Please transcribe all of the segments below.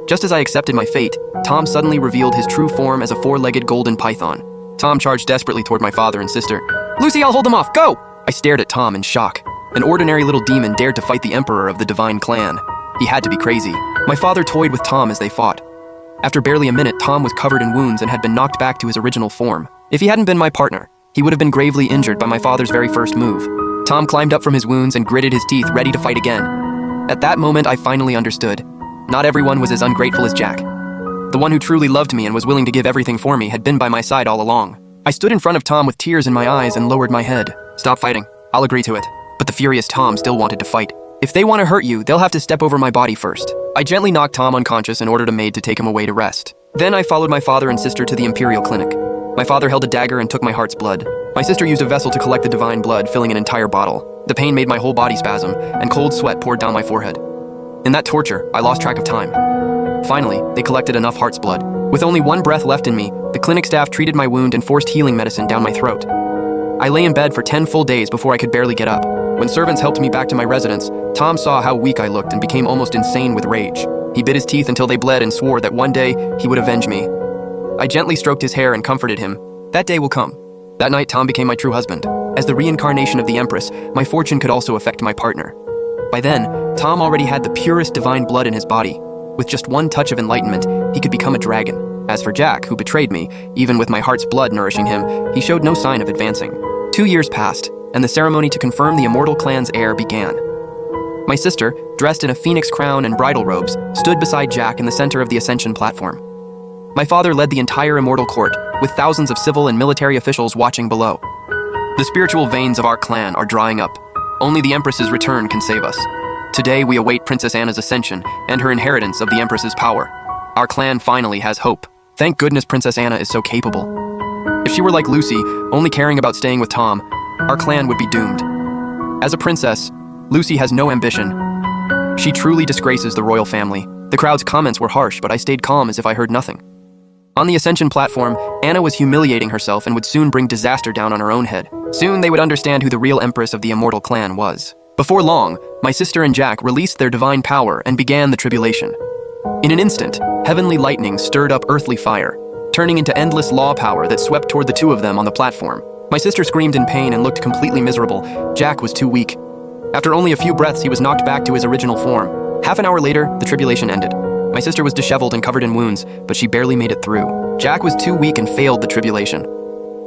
Just as I accepted my fate, Tom suddenly revealed his true form as a four-legged golden python. Tom charged desperately toward my father and sister. "Lucy, I'll hold them off, go!" I stared at Tom in shock. An ordinary little demon dared to fight the emperor of the divine clan. He had to be crazy. My father toyed with Tom as they fought. After barely a minute, Tom was covered in wounds and had been knocked back to his original form. If he hadn't been my partner, he would have been gravely injured by my father's very first move. Tom climbed up from his wounds and gritted his teeth, ready to fight again. At that moment, I finally understood. Not everyone was as ungrateful as Jack. The one who truly loved me and was willing to give everything for me had been by my side all along. I stood in front of Tom with tears in my eyes and lowered my head. "Stop fighting. I'll agree to it." But the furious Tom still wanted to fight. "If they want to hurt you, they'll have to step over my body first." I gently knocked Tom unconscious and ordered a maid to take him away to rest. Then I followed my father and sister to the Imperial Clinic. My father held a dagger and took my heart's blood. My sister used a vessel to collect the divine blood, filling an entire bottle. The pain made my whole body spasm, and cold sweat poured down my forehead. In that torture, I lost track of time. Finally, they collected enough heart's blood. With only one breath left in me, the clinic staff treated my wound and forced healing medicine down my throat. I lay in bed for 10 full days before I could barely get up. When servants helped me back to my residence, Tom saw how weak I looked and became almost insane with rage. He bit his teeth until they bled and swore that one day he would avenge me. I gently stroked his hair and comforted him. That day will come. That night, Tom became my true husband. As the reincarnation of the Empress, my fortune could also affect my partner. By then, Tom already had the purest divine blood in his body. With just one touch of enlightenment, he could become a dragon. As for Jack, who betrayed me, even with my heart's blood nourishing him, he showed no sign of advancing. 2 years passed, and the ceremony to confirm the immortal clan's heir began. My sister, dressed in a phoenix crown and bridal robes, stood beside Jack in the center of the Ascension platform. My father led the entire immortal court, with thousands of civil and military officials watching below. The spiritual veins of our clan are drying up. Only the Empress's return can save us. Today, we await Princess Anna's ascension and her inheritance of the Empress's power. Our clan finally has hope. Thank goodness Princess Anna is so capable. If she were like Lucy, only caring about staying with Tom, our clan would be doomed. As a princess, Lucy has no ambition. She truly disgraces the royal family. The crowd's comments were harsh, but I stayed calm as if I heard nothing. On the Ascension platform, Anna was humiliating herself and would soon bring disaster down on her own head. Soon they would understand who the real Empress of the immortal clan was. Before long, my sister and Jack released their divine power and began the tribulation. In an instant, heavenly lightning stirred up earthly fire, turning into endless law power that swept toward the two of them on the platform. My sister screamed in pain and looked completely miserable. Jack was too weak. After only a few breaths, he was knocked back to his original form. Half an hour later, the tribulation ended. My sister was disheveled and covered in wounds, but she barely made it through. Jack was too weak and failed the tribulation.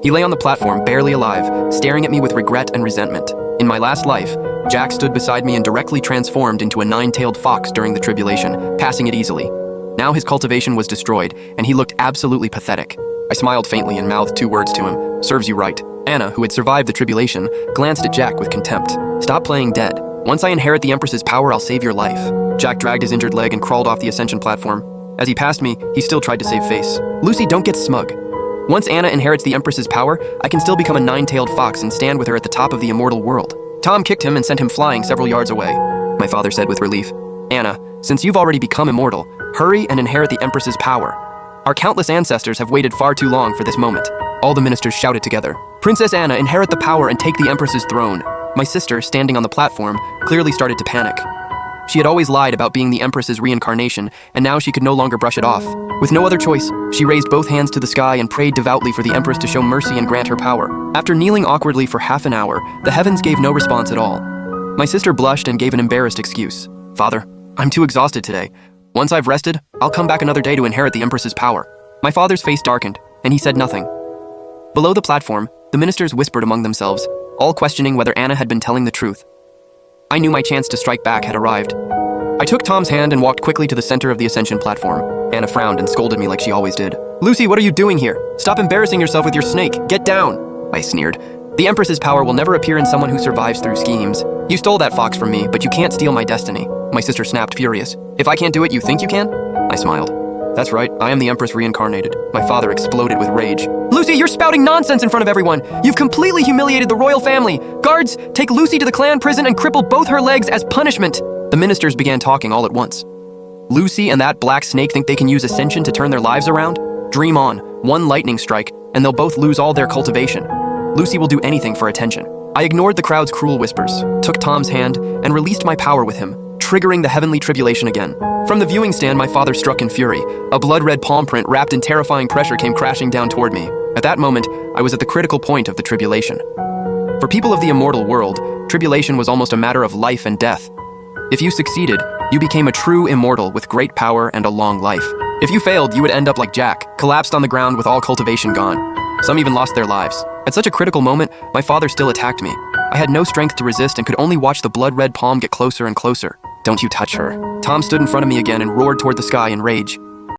He lay on the platform, barely alive, staring at me with regret and resentment. In my last life, Jack stood beside me and directly transformed into a 9-tailed fox during the tribulation, passing it easily. Now his cultivation was destroyed, and he looked absolutely pathetic. I smiled faintly and mouthed 2 words to him, "Serves you right." Anna, who had survived the tribulation, glanced at Jack with contempt. "Stop playing dead. Once I inherit the Empress's power, I'll save your life." Jack dragged his injured leg and crawled off the Ascension platform. As he passed me, he still tried to save face. "Lucy, don't get smug. Once Anna inherits the Empress's power, I can still become a 9-tailed fox and stand with her at the top of the immortal world." Tom kicked him and sent him flying several yards away. My father said with relief, "Anna, since you've already become immortal, hurry and inherit the Empress's power. Our countless ancestors have waited far too long for this moment." All the ministers shouted together, "Princess Anna, inherit the power and take the Empress's throne." My sister, standing on the platform, clearly started to panic. She had always lied about being the Empress's reincarnation, and now she could no longer brush it off. With no other choice, she raised both hands to the sky and prayed devoutly for the Empress to show mercy and grant her power. After kneeling awkwardly for half an hour, the heavens gave no response at all. My sister blushed and gave an embarrassed excuse. "Father, I'm too exhausted today. Once I've rested, I'll come back another day to inherit the Empress's power." My father's face darkened, and he said nothing. Below the platform, the ministers whispered among themselves, all questioning whether Anna had been telling the truth. I knew my chance to strike back had arrived. I took Tom's hand and walked quickly to the center of the Ascension platform. Anna frowned and scolded me like she always did. "Lucy, what are you doing here? Stop embarrassing yourself with your snake. Get down!" I sneered. "The Empress's power will never appear in someone who survives through schemes. You stole that fox from me, but you can't steal my destiny." My sister snapped, furious. "If I can't do it, you think you can?" I smiled. "That's right, I am the Empress reincarnated." My father exploded with rage. "Lucy, you're spouting nonsense in front of everyone! You've completely humiliated the royal family! Guards, take Lucy to the clan prison and cripple both her legs as punishment!" The ministers began talking all at once. "Lucy and that black snake think they can use Ascension to turn their lives around? Dream on. One lightning strike, and they'll both lose all their cultivation. Lucy will do anything for attention." I ignored the crowd's cruel whispers, took Tom's hand, and released my power with him, triggering the heavenly tribulation again. From the viewing stand, my father struck in fury. A blood-red palm print wrapped in terrifying pressure came crashing down toward me. At that moment, I was at the critical point of the tribulation. For people of the immortal world, tribulation was almost a matter of life and death. If you succeeded, you became a true immortal with great power and a long life. If you failed, you would end up like Jack, collapsed on the ground with all cultivation gone. Some even lost their lives. At such a critical moment, my father still attacked me. I had no strength to resist and could only watch the blood-red palm get closer and closer. Don't you touch her. Tom stood in front of me again and roared toward the sky in rage.